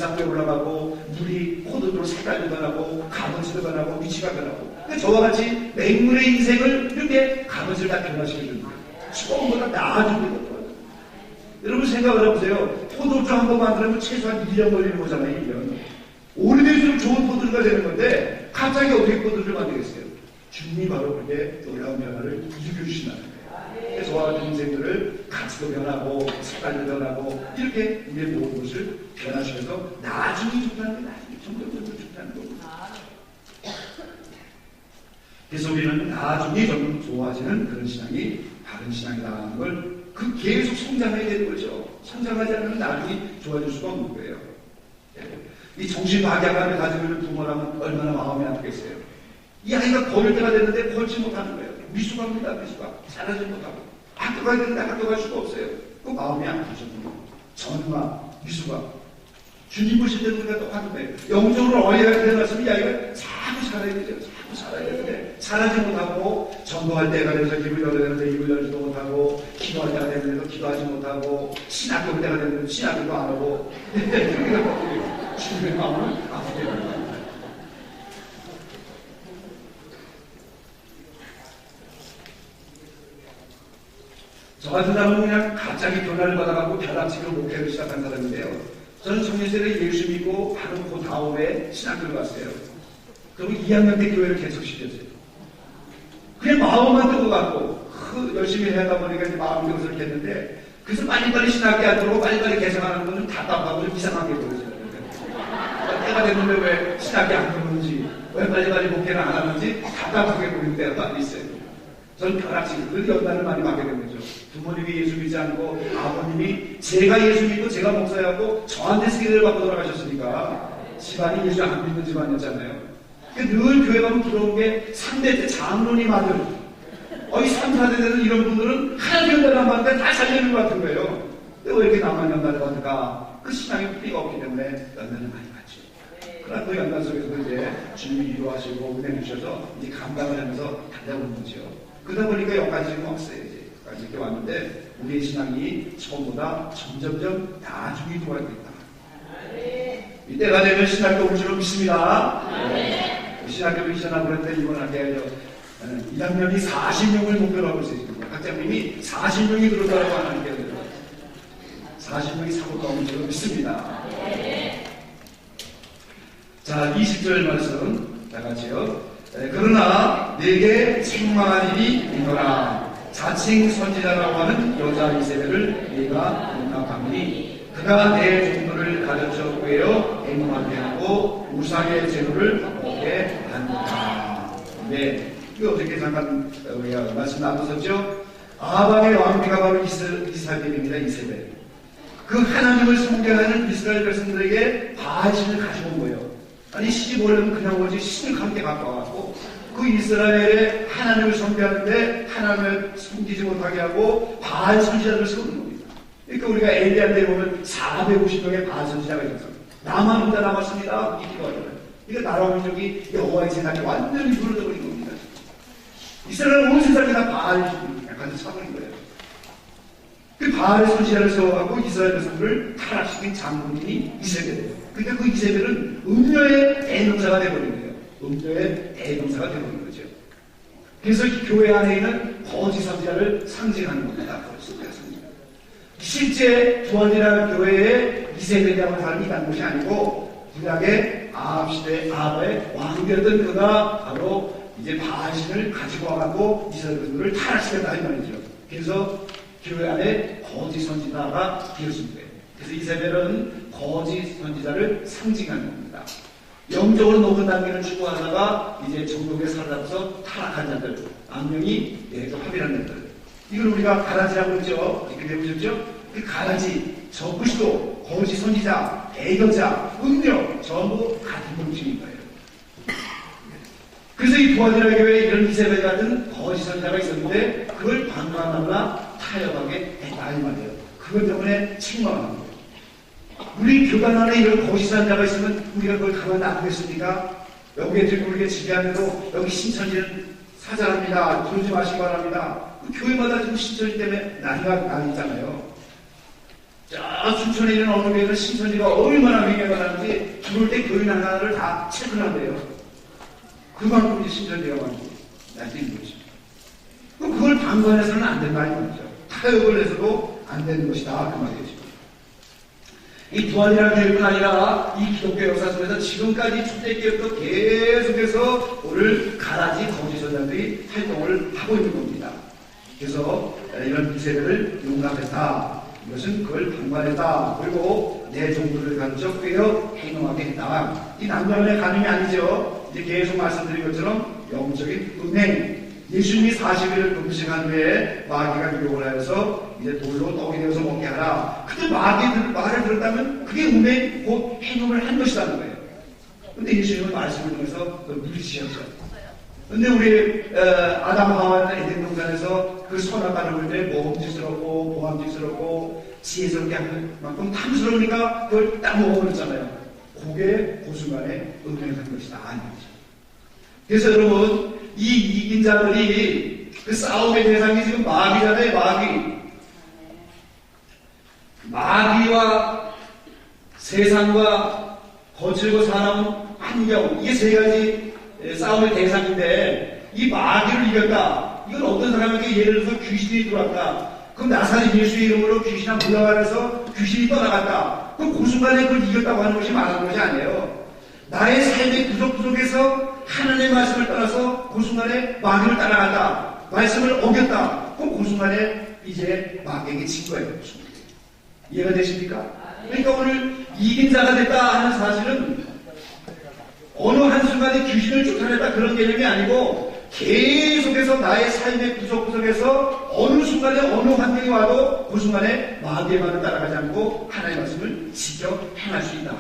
지상부에 올라가고 물이 포도주로 색깔도 변하고 값어치도 변하고 위치가 변하고 저와 같이 맹물의 인생을 이렇게 값어치를 다 변화시켜주는 거예요. 처음보다 나아지는 거예요. 여러분 생각을 해보세요. 포도주 한 번 만들면 최소한 1년 걸리는 거잖아요. 1년. 오래될수록 좋은 포도주가 되는 건데 갑자기 어떻게 포도주를 만들겠어요? 주님이 바로 그렇게 놀라운 변화를 일으켜주신다는 거예요. 저와 같은 인생들을 가치도 변하고 색깔도 변하고 이렇게 우리의 모든 것을 변화시켜서 나중에 좋다는 게 나중에 점점 좋다는 겁니다. 그래서 우리는 나중에 점점 좋아지는 그런 신앙이 바른 신앙이라는 걸 계속 성장해야 되는 거죠. 성장하지 않으면 나중에 좋아질 수가 없는 거예요. 이 정신박약함을 가지고 있는 부모라면 얼마나 마음이 아프겠어요. 이 아이가 걸을 때가 됐는데 걸지 못하는 거예요. 미숙합니다. 미숙하. 잘하지 못하고. 학교 가야 되는데 학교 갈 수가 없어요. 그 마음이 아프죠. 전화, 미숙하. 주님 보실 때는 우리가 또 하는 거예요. 영적으로 어려야 되어놨으면 이 아이가 자꾸 살아야 되죠. 자꾸 살아야 되는데 살아지 못하고 전도할 때가 돼서 입을 열어야 되는데 입을 열지도 못하고 기도할 때가 되는데도 기도하지 못하고 신학교 올 때가 되는데 신학교도 안 하고 주님의 마음을 아프게 됩니다. 저 같은 사람은 그냥 갑자기 변화를 받아가고 벼락치기로 목회를 시작한 사람인데요. 저는 청년시절에 예수 믿고 바로 그 다음에 신학교를 갔어요. 그리고 2학년 때 교회를 개척시켰어요. 그냥 마음만 뜨고갖고 열심히 하다 보니까 이제 마음 그것을 했는데 그래서 빨리빨리 신학교 안 들어오고 빨리빨리 개척하는 건 좀 답답하고 좀 이상하게 보여져요. 때가 됐는데 왜 신학교 안 들어오는지 왜 빨리빨리 목회를 안 하는지 답답하게 보이는 때가 많이 있어요. 저는 벼락치기, 그 연단을 많이 받게 된 거죠. 부모님이 예수 믿지 않고 아버님이 제가 예수 믿고 제가 목사하고 저한테 세계를 받고 돌아가셨으니까 집안이 예수 안 믿는 집안이었잖아요. 늘 교회 가면 들어온 게 3대 장로님 아들, 이 3, 4대 되는 이런 분들은 하나님 연단을 안 받는데 다 살리는 것 같은 거예요. 근데 왜 이렇게 나만 연단을 받을까? 그 신앙의 뿌리가 없기 때문에 연단을 많이 받죠. 그러나 그 연단 속에서 이제 주님이 위로하시고 은혜 주셔서 이제 감당을 하면서 달려오는 거죠. 그러다 보니까 여기까지 지금 왔어요. 이제 여기까지 이렇게 왔는데 우리의 신앙이 처음보다 점점점 나중에 좋아지고 있다. 이때가 되면 신학교 올 줄로 믿습니다. 신학교 미션하고 그랬는데 이번 학기에 1학년이 40명을 목표로 하고 있어요. 학장님이 40명이 들어오라고 하는 게 40명이 사고가 올 줄로 믿습니다. 자, 20절 말씀 다 같이요. 그러나 내게 책망할 일이 있노라. 자칭 선지자라고 하는 여자 이세벨을 네가 용납하니 그가 내 종들을 가르쳐 구하여 행동하게 하고 우상의 재물을 먹게 한다. 네, 이거 어떻게 잠깐 우리가 말씀 나눴었죠? 아합의 왕비가 바로 이스라엘입니다. 이세벨. 그 하나님을 섬겨하는 이스라엘 백성들에게 바알신을 가지고 온 거예요. 아니 시집 오려면 그냥 오지 신을 함께 갖고 와갖고 그 이스라엘의 하나님을 섬기하는데 하나님을 섬기지 못하게 하고 바알 선지자들을 세우는 겁니다. 그러니까 우리가 엘리야한테 보면 450명의 바알 선지자가 있었어요. 나만 혼자 남았습니다. 이 기도하잖아요. 그러니까 나라 민족이 여호와의 재단에 완전히 무너져버린 겁니다. 이스라엘 온 세상이 다 바알 약간 차버린 거예요. 그 바알의 선지자를 세워갖고 이스라엘 백성들을 타락시킨 장군이 이세벨이에요. 그러니까 그 이세벨은 음녀의 대명사가 되어버린 거예요. 음녀의 대명사가 되어버린 거죠. 그래서 이 교회 안에 있는 거짓 선지자를 상징하는 겁니다. 거짓 선지자. 실제 부활이라는 교회에 이세벨이라는 사람이 있다는 것이 아니고 구약의 아합 시대 아합의 왕이었던 그가 바로 이제 바알신을 가지고 와갖고 이스라엘 백성들을 타락시켰다 이 말이죠. 그래서 교회 안에 거짓 선지자가 되었습니다. 그래서 이세벨은 거짓 선지자를 상징하는 겁니다. 영적으로 높은 단계를 추구하다가 이제 정복에 살아가서 타락한 자들, 악령이 합의한 자들. 이걸 우리가 가라지라고 그러죠. 이렇게 배우셨죠? 그 가라지, 적그리스도, 거짓 선지자, 대견자, 음료 전부 같은 공식인 거예요. 그래서 이 부활이라는 교회에 이런 이세벨 같은 거짓 선지자가 있었는데 그걸 방관하거나 타협하게 했다 이 말이에요. 그것 때문에 책망하는 거예요. 우리 교단 안에 이런 거짓 선지자가 있으면 우리가 그걸 가만 놔두겠습니까? 여기에 지금 우리가 지배하면도 여기 신천지는 사자랍니다. 그러지 마시기 바랍니다. 그 교회마다 지금 신천지 때문에 난리가 나잖아요. 저 춘천에 있는 어느 교회는 신천지가 얼마나 위계가 나는지 들어올 때 교인 하나를 다 체크를 한대요. 그만큼 이제 신전대가 많고 날뛰는 거죠. 그럼 그걸 방관해서는 안 된다 이 말이죠. 타협을 해서도 안 되는 것이다 그 말이죠. 이 부활이라는 교육은 아니라 이 기독교 역사 속에서 지금까지 초대교회부터 계속해서 오늘 가라지 거짓선자들이 활동을 하고 있는 겁니다. 그래서 이런 이세대를 용납했다. 이것은 그걸 방관했다. 그리고 내 종들을 간접 꿰어 행동하게 했다. 이 남녀간의 가늠이 아니죠. 이제 계속 말씀드린 것처럼 영적인 은행. 예수님이 40일을 금식한 후에 마귀가 유혹을 하여서 이제 돌로 떡이 되어서 먹게 하라. 그때 마귀의 말을 들었다면 그게 은행 곧 행동을 한 것이라는 거예요. 근데 예수님은 말씀을 통해서 그걸 물리치셨죠. 근데 우리 아담 하와 에덴 동산에서 그 선악과를 볼 때 모험지스럽고 보암지스럽고 지혜스럽게 하는 만큼 탐스러우니까 그걸 딱 먹어버렸잖아요. 그게 그 순간에 은행한 것이다. 아니죠. 그래서 여러분 이 이긴 자들이 그 싸움의 대상이 지금 마귀잖아요. 마귀와 세상과 거칠고 사나운 환경, 이게 세 가지 싸움의 대상인데 이 마귀를 이겼다. 이건 어떤 사람에게 예를 들어서 귀신이 들어왔다. 그럼 나사렛 예수의 이름으로 귀신이 물러가서 귀신이 떠나갔다. 그럼 그 순간에 그걸 이겼다고 하는 것이 말하는 것이 아니에요. 나의 삶의 구석 속에서 하나님의 말씀을 떠나서 그 순간에 마귀를 따라간다. 말씀을 어겼다. 그럼 그 순간에 이제 마귀에게 진 거예요. 이해가 되십니까? 그러니까 오늘 이긴 자가 됐다 하는 사실은 어느 한순간에 귀신을 쫓아냈다 그런 개념이 아니고 계속해서 나의 삶의 구석구석에서 어느 순간에 어느 환경이 와도 그 순간에 마귀의 말을 따라가지 않고 하나님의 말씀을 지켜 행할 수 있다.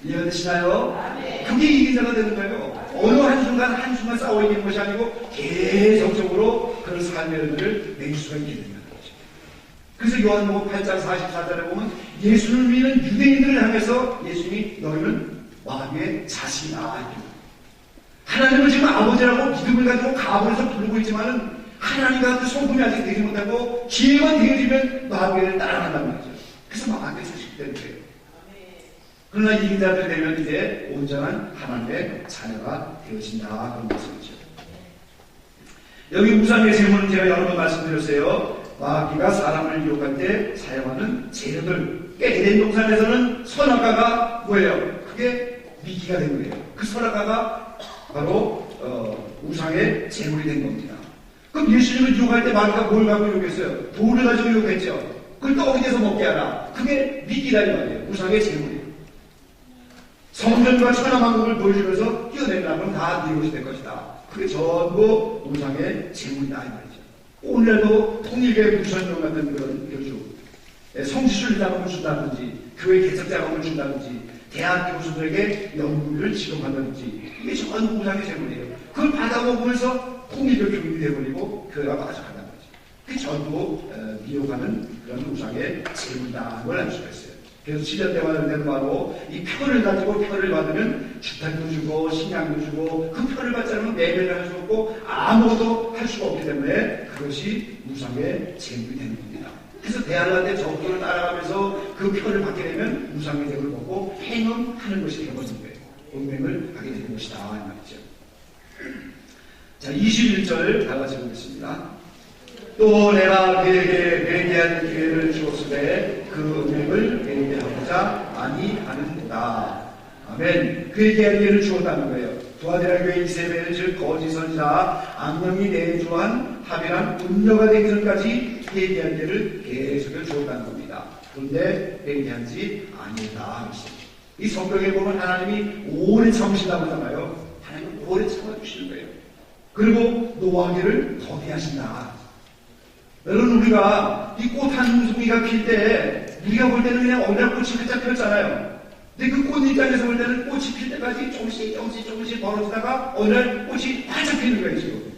이해가 되시나요? 그게 이긴 자가 되는 거예요. 어느 한순간 싸워 있는 것이 아니고 계속적으로 그런 삶의 의미를 낼 수가 있게 된다는 거죠. 그래서 요한복음 8장 44절에 보면 예수를 믿는 유대인들을 향해서 예수님이 너희는 마귀의 자식이다. 하나님을 지금 아버지라고 믿음을 가지고 가문에서 부르고 있지만은 하나님과 그 성품이 아직 되지 못하고 기회가 되어지면 마귀를 따라간단 말이죠. 그래서 마귀의 자식이 되는 거예요. 그러나 이긴 자들이 되면 이제 온전한 하나님의 자녀가 되어진다. 그런 말씀이죠. 여기 우상의 제물은 제가 여러 번 말씀드렸어요. 마귀가 사람을 유혹할 때 사용하는 재료들. 에덴 동산에서는 선악과가 뭐예요? 그게 미끼가 된 거예요. 그 선악과가 바로 우상의 제물이 된 겁니다. 그럼 예수님을 유혹할 때 마귀가 뭘 갖고 유혹했어요? 돌을 가지고 유혹했죠. 그걸 떡이 돼서 먹게 하라. 그게 미끼다 이 말이에요. 우상의 제물이에요. 성전과 천하만국을 보여주면서 뛰어내려면 다 네 것이 될 것이다. 그게 전부 우상의 제물이다 이 말이죠. 오늘도 통일교회 부천동 같은 그런 교주 성지순 자금을 준다든지 교회 개척 자금을 준다든지 대학 교수들에게 연구비를 지급한다든지 이게 전부 우상의 제물이에요. 그걸 받아먹으면서 통일교 교인이 되어버리고 교회가 빠져간다는 거죠. 그게 전부 미혹하는 그런 우상의 제물이다 걸 알 수가 있어요. 그래서 7년 대화를 되는 바로 이 표를 가지고 표를 받으면 주택도 주고 식량도 주고 그 표를 받지 않으면 매매를 할 수 없고 아무것도 할 수가 없기 때문에 그것이 우상의 제물이 되는 겁니다. 그래서 대화를 할 때 저부를 따라가면서 그 표를 받게 되면 우상의 제물을 먹고 행음하는 것이 되어버리는 거예요. 운명을 하게 되는 것이다 이 말이죠. 자 21절 다 같이 보겠습니다. 또 내가 그에게 회개할 기회를 주었으되 그 은행을 회개하고자 아니하는다. 아멘. 그에게 할 기회를 주었다는 거예요. 두아디라 교회 이세벨 즉 거짓 선지자 악령이 내주한 합의란 운녀가 되기 전까지 회개할 기회를 계속해 주었다는 겁니다. 그런데 회개하지 아니다. 이 성경에 보면 하나님이 오래 참으신다고 하잖아요. 하나님은 오래 참아주시는 거예요. 그리고 노하기를 더디하신다. 여러분 우리가 이 꽃 한 송이가 필 때 우리가 볼 때는 그냥 어느 날 꽃이 활짝 폈잖아요. 근데 그 꽃 입장에서 볼 때는 꽃이 필 때까지 조금씩 벌어지다가 어느 날 꽃이 활짝 피는 거예요 지금.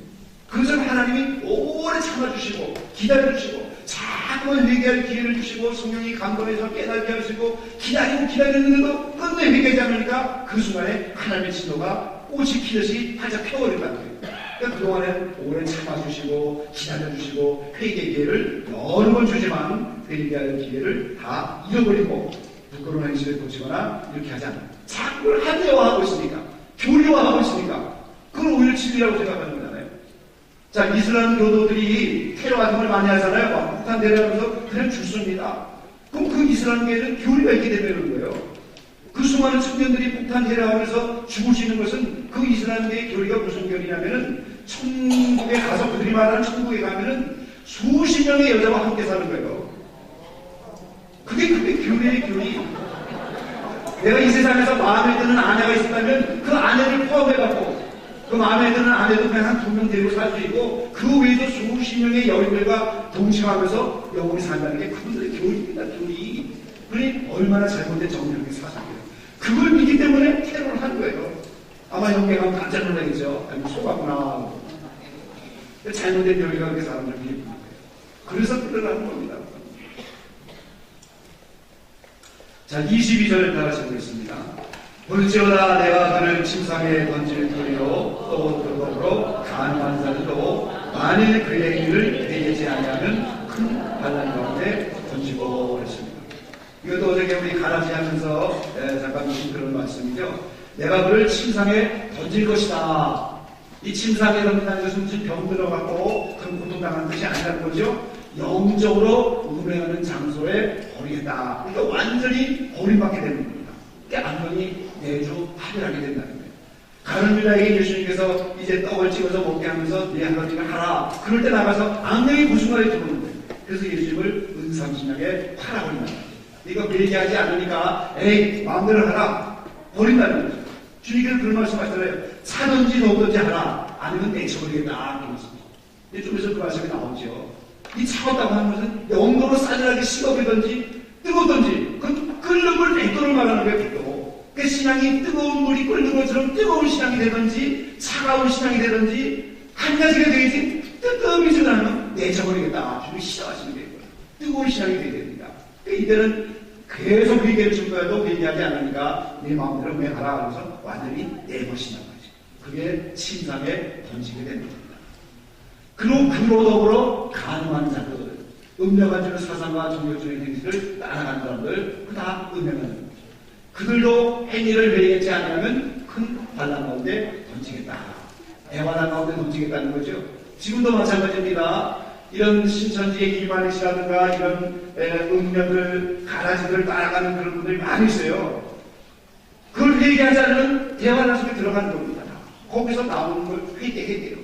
그것을 하나님이 오래 참아주시고 기다려주시고 자꾸만 회개할 기회를 주시고 성령이 감동해서 깨닫게 하시고 기다리는데도 끝내 회개하지 않으니까 그 순간에 하나님의 진노가 꽃이 피듯이 활짝 펴버린다는 거예요. 그러니까 그동안에 오래 참아주시고 기다려주시고 회개 기회를 여러 번 주지만 회개할 기회를 다 잃어버리고 부끄러운 행실에 꽂히거나 이렇게 하지 않아요. 자꾸 한대화하고 있으니까, 교리화하고 있으니까, 그건 오히려 진리라고 생각하는 거잖아요. 자, 이슬람 교도들이 테러 같은 걸 많이 하잖아요. 폭탄 대라면서 그냥 죽습니다. 그럼 그 이슬람계에는 교리가 있기 때문에 그런 거예요. 그 수많은 청년들이 폭탄 테러하면서 죽을 수 있는 것은 그 이슬람계의 교리가 무슨 교리냐면은 천국에 가서 그들이 말하는 천국에 가면은 수십 명의 여자와 함께 사는 거예요. 그게 교리의 교리. 내가 이 세상에서 마음에 드는 아내가 있었다면 그 아내를 포함해갖고 그 마음에 드는 아내도 그냥 한 2명 데리고 살 수 있고 그 외에도 수십 명의 여인들과 동침하면서 영원히 산다는 게 그분들의 교리입니다. 교리. 그러니 얼마나 잘못된 정리를 사상이에요. 그걸 믿기 때문에 테러를 한 거예요. 아마 영계가 깜짝 놀라겠죠. 아니 속았구나. 잘못된 교리가 그렇게 사람들을 믿는 거예요. 그래서 테러를 한 겁니다. 자, 22절 따라서 보겠습니다. 볼지어다 내가 그를 침상에 던질 터리로 또 그러므로 가능한 자들도 만일 그의 일을 대개지 아니하면 큰 반란 가운데 던지고 그랬습니다. 이것도 어저께 우리 가라지 하면서 잠깐 무슨 그런 말씀이죠. 내가 그를 침상에 던질 것이다. 이 침상에 던진다는 것은 무슨 병 들어갔고 큰 고통당하는 것이 아니라는 거죠. 영적으로 음행하는 장소에 버리겠다. 그러니까 완전히 버림받게 되는 겁니다. 그러니까 악령이 내주 파멸하게 된다는 거예요. 가룟 유다에게 예수님께서 이제 떡을 찍어서 먹게 하면서 네 한 가지를 하라. 그럴 때 나가서 악령이 그 순간에 들어오는 거예요. 그래서 예수님을 은삼신하게 팔아버린다는 거예요. 네가 그 얘기하지 않으니까 에이 마음대로 하라. 버린다는 거죠. 주님께서 그런 말씀하시잖아요. 사든지 놓든지 하라. 아니면 내쳐버리겠다. 그런 말씀이죠. 근데 좀 있으면 그 말씀이 나오죠. 이 차갑다고 하는 것은 영도로 싸늘하게 식어버리든지 뜨겁든지 그 끓는 물 100도를 말하는 거예요. 100도. 그 신앙이 뜨거운 물이 끓는 것처럼 뜨거운 신앙이 되든지 차가운 신앙이 되든지 한 가지가 되겠지 뜨거움이 않으면 내쳐버리겠다. 주님이 싫어하시는 거예요. 뜨거운 신앙이 되어야 됩니다. 그러니까 이때는 계속 회개를 증거해도 회개하지 않으니까 내 마음대로 왜 하라 하면서 완전히 내버리신단 말이죠. 그게 침상에 던지게 되는 겁니다. 그로 더불어 가늠한 자들, 음녀가지는 사상과 종교적인 행실을 따라간 사람들, 그 다 음녀가지는 거죠. 그들도 행위를 회개하지 않으면 큰 반란 가운데 던지겠다. 대환란 가운데 던지겠다는 거죠. 지금도 마찬가지입니다. 이런 신천지의 이만희씨라든가 이런 음녀들, 가라지들 따라가는 그런 분들이 많이 있어요. 그걸 회개하지 않으면 대환란 속에 들어가는 겁니다. 거기서 나오는 걸 회개해야 돼요.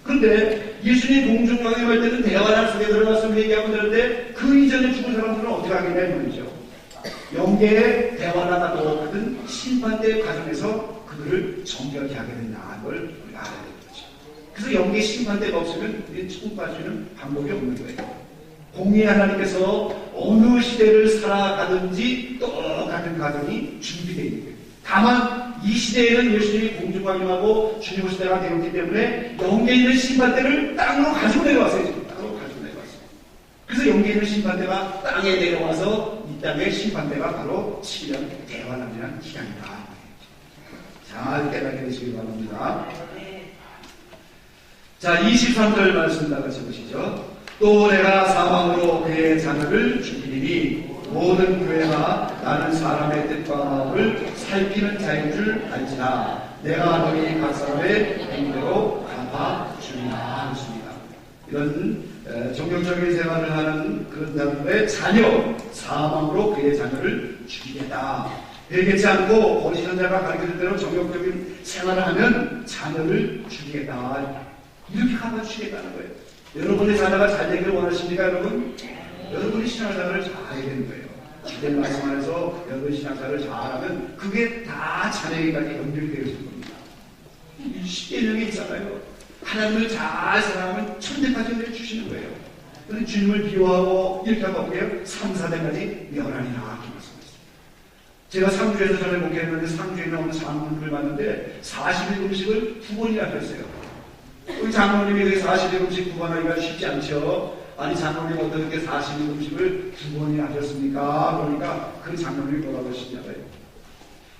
그런데 예수님 공중강림할 때는 대환란 속에 들어가서 회개하면 되는데 그 이전에 죽은 사람들은 어떻게 하겠냐 말이죠. 영계의 대환란과 똑같은 심판대 과정에서 그들을 정결케 하게 된다는 걸 우리가 알아야 되는 거죠. 그래서 영계 심판대가 없으면 우리는 천국 갈 수 있는 방법이 없는 거예요. 공의 하나님께서 어느 시대를 살아가든지 똑같은 과정이 준비되어 있는 거예요. 다만 이 시대에는 예수님이 공중강림하고 주님 시대가 되었기 때문에 영계에 있는 심판대를 땅으로 가지고 내려왔어요. 땅으로 가지고 내려왔어요. 그래서 영계에 있는 심판대가 땅에 내려와서 이 땅의 심판대가 바로 7년 대환란이라는 기간이다. 잘 깨닫게 되시기 바랍니다. 자, 23절 말씀 다 같이 보시죠. 또 내가 사망으로 그의 자녀를 죽이리니 모든 교회가 나는 사람의 뜻과 마음을 살피는 자인 줄 알지라 내가 너희 각 사람의 행위대로 갚아주리라 하셨습니다. 이런 종교적인 생활을 하는 그런 사람들의 자녀, 사망으로 그의 자녀를 죽이겠다. 회개치 않고 거짓한 자가 가르쳐준 대로 종교적인 생활을 하면 자녀를 죽이겠다. 이렇게 갚아주시겠다는 거예요. 여러분의 자녀가 잘 되기를 원하십니까, 여러분? 여러분이 신앙생활을 잘 해야 되는 거예요. 주된 말씀 안에서 여러분 신앙생활을 잘하면 그게 다 자녀에게까지 연결되어 있는 겁니다. 십계명이 있잖아요. 하나님을 잘 사랑하면 천대까지 내주시는 거예요. 그런데 주님을 비호하고 이렇게 하면 어떻게 해요? 3, 4대까지 멸하리라 이렇게 말씀하셨어요. 제가 상주에서 전에 목회했는데 상주에 나오는 장로님을 봤는데 41음식을 2번이나 했어요. 우리 장로님이 41음식 2번 하기가 쉽지 않죠. 아니 장로님 어떻게 41음식을 2번이나 하셨습니까? 그러니까 그 장로님이 뭐라고 하시냐고요.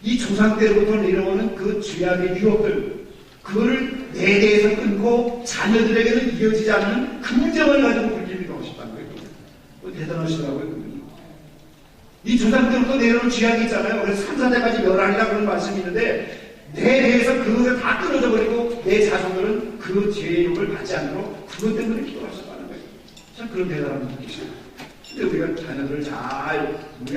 이 조상 때로부터 내려오는 그 죄악의 유혹들 그거를 내 대에서 끊고 자녀들에게는 이어지지 않는 그 문제만 가지고 그렇게 믿어오셨다는 거예요. 대단하시더라고요. 그분이. 이 조상들부터 내려온 죄악이 있잖아요. 그래서 3, 4대까지 멸하리라 그런 말씀이 있는데 내 대해서 그것을 다 끊어져 버리고 내 자손들은 그 죄의 욕을 받지 않도록 그것 때문에 기도할 수 있다는 거예요. 참 그런 대단한 분이 계셔요. 근데 우리가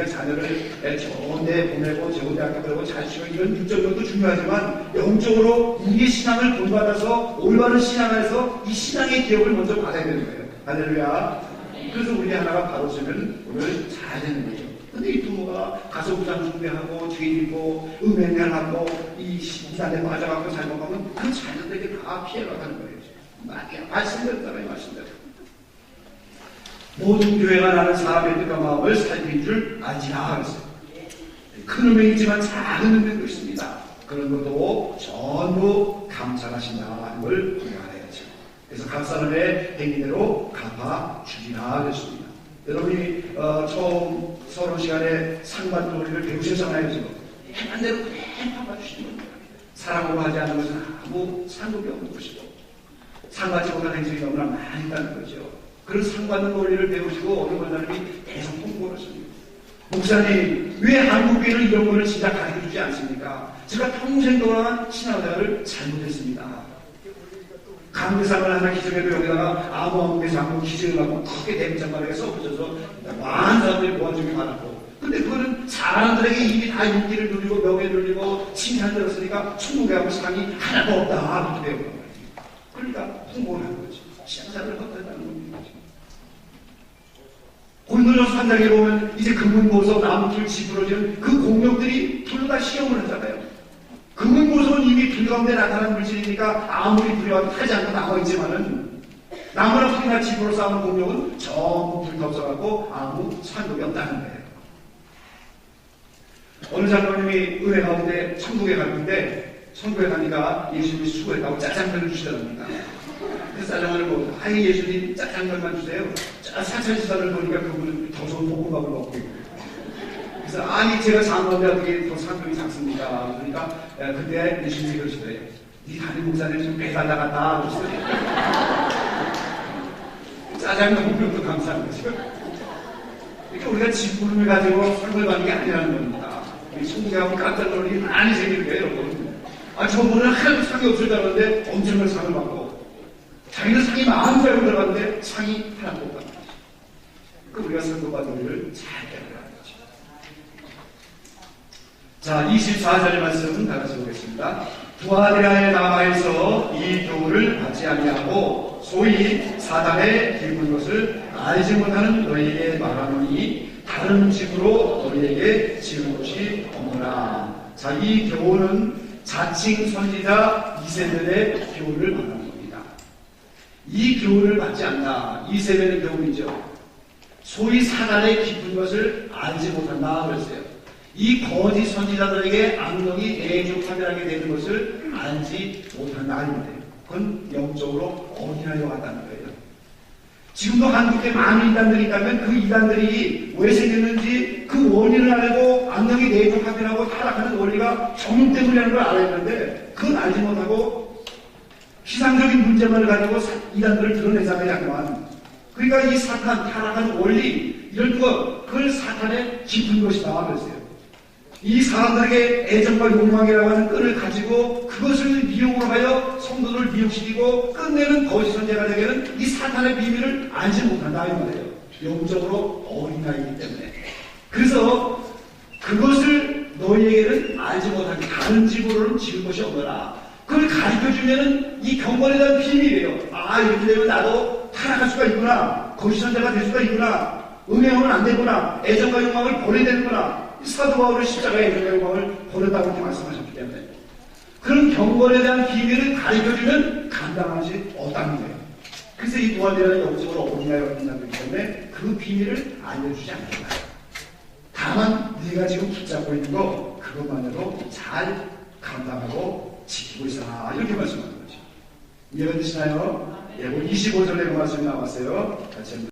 자녀를 좋은 데 보내고 좋은 대학교 보내고 잘 치고 이런 육적으로도 중요하지만 영적으로 우리의 신앙을 본받아서 올바른 신앙에서 이 신앙의 기업을 먼저 받아야 되는 거예요. 할렐루야. 그래서 우리 하나가 바로 서면 오늘 잘 되는 거죠. 근데 이 부모가 가서 우상 숭배하고 죄 짓고 음행하고 이 이단에 빠져갖고 잘못 가면 그 자녀들에게 다 피해가 가는 거예요. 말씀대로 따라요. 말씀대로. 모든 교회가 나는 사람의 뜻과 마음을 살필 줄 알지라 그랬어요. 큰 음행이지만 작은 음행도 있습니다. 그런 것도 전부 감찰하신다는 걸 우리가 알아야죠. 그래서 각 사람의 행위대로 갚아주리라 그랬습니다. 여러분이 처음 서론 시간에 상반도리를 배우셨잖아요. 지금 행한 대로 그냥 갚아주시는 겁니다. 사랑으로 하지 않는 것은 아무 상급이 없는 것이고 상받지 못한 행실이 너무나 많이 있다는 거죠. 그런 상받는 논리를 배우시고 어느 권사님이 계속 홍보를 했습니다. 목사님, 왜 한국교회는 이런 거를 진짜 가르쳐주지 않습니까? 제가 평생 동안 신앙생활을 잘못했습니다. 강대상을 하나 기증해도 여기다가 아무 교회에서 아무 기증을 하고 크게 대문장관에게 써붙여서 많은 사람들이 모아주기 많았고, 근데 그거는 사람들에게 이미 다 인기를 누리고 명예를 누리고 칭찬을 들었으니까 충분하고 상이 하나도 없다 그렇게 배운 거예요. 그러니까 홍보를 하는 거지. 신앙생활을 헛되다는 겁니다. 고린도전서 3장에 보면 이제 금은보석, 나무틀, 지푸러지는 그 공룡들이 둘 다 시험을 하잖아요. 금은보석은 이미 불 가운데 나타난 물질이니까 아무리 두려워도 타지 않고 남아있지만은 나무나 풀이나 지푸로 싸우는 공룡은 전부 불 덮어갖고 아무 상급이 없다는 거예요. 어느 장로님이 은혜 가운데 천국에 갔는데 천국에 가니까 예수님이 수고했다고 짜장면을 주시더랍니다. 그 짜장면을 먹고 아이 예수님 짜장면만 주세요. 사찰지사를 보니까 그분은 더 좋은 볶음밥을 먹고 있고 그래서 아니 제가 장로인데 어떻게 더 상급이 작습니까? 그러니까 그때 예수님이 그러시더래요. 네 담임 목사님 좀 배달 나갔다 그러시더래요. 짜장면 먹는 것도 감사한 거죠. 그러니까 우리가 집부름을 가지고 상을 받는 게 아니라는 겁니다. 천국에 가면 깜짝 놀랄 일이 많이 생기는 거예요, 여러분. 저분은 하나도 상이 없을 줄 알았는데 엄청난 상을 받고 자기는 상이 40살고 들어갔는데 상이 하나도 없다. 그 우리가 상급받은 일을 잘 깨달아야 되죠. 자, 24절의 말씀 다 같이 보겠습니다. 두아디라에 남아있어 이 교훈을 받지 아니하고 소위 사단의 깊은 것을 알지 못하는 너희에게 말하노니 다른 식으로 너희에게 지은 것이 없노라. 자, 이 교훈은 자칭 선지자 이세벨의 교훈을 말하는 겁니다. 이 교훈을 받지 않나. 이세벨의 교훈이죠. 소위 사단의 깊은 것을 알지 못한다 그랬어요. 이 거짓 선지자들에게 악령이 내주파멸하게 되는 것을 알지 못한다 이 말이에요. 그건 영적으로 어린아이와 같다는 거예요. 지금도 한국에 많은 이단들이 있다면 그 이단들이 왜 생겼는지 그 원인을 알고 악령이 내주파멸하고 타락하는 원리가 정욕 때문이라는 걸 알아야 하는데 그건 알지 못하고 피상적인 문제만을 가지고 이단들을 드러내자마야만 그러니까 이 사탄, 타락하는 원리, 이런 것, 그걸 사탄의 깊은 것이다. 그랬어요. 이 사람들에게 애정과 욕망이라고 하는 끈을 가지고 그것을 미용으로 하여 성도들을 미혹시키고 끝내는 거짓 선지자가 되게는 이 사탄의 비밀을 알지 못한다. 이 말이에요. 영적으로 어린아이이기 때문에. 그래서 그것을 너희에게는 알지 못하게 다른 집으로는 지을 것이 없더라. 그걸 가르쳐주면은 이 경건에 대한 비밀이에요. 아, 이렇게 되면 나도 타락할 수가 있구나. 거짓선자가 될 수가 있구나. 음행하면 안 되구나. 애정과 욕망을 버려야 되는구나. 사도 바울은 십자가의 애정과 욕망을 버렸다고 이렇게 말씀하셨기 때문에 그런 경건에 대한 비밀을 가르쳐주면 감당하지 못하는 거예요. 그래서 이 두아디라는 영적으로 어린아이가 있기 때문에 그 비밀을 알려주지 않는다. 다만 네가 지금 붙잡고 있는 거 그것만으로 잘 감당하고 지키고 있어라. 이렇게 말씀하는 거죠. 이해가 되시나요? 예, 25절에 그 말씀이 나왔어요. 같이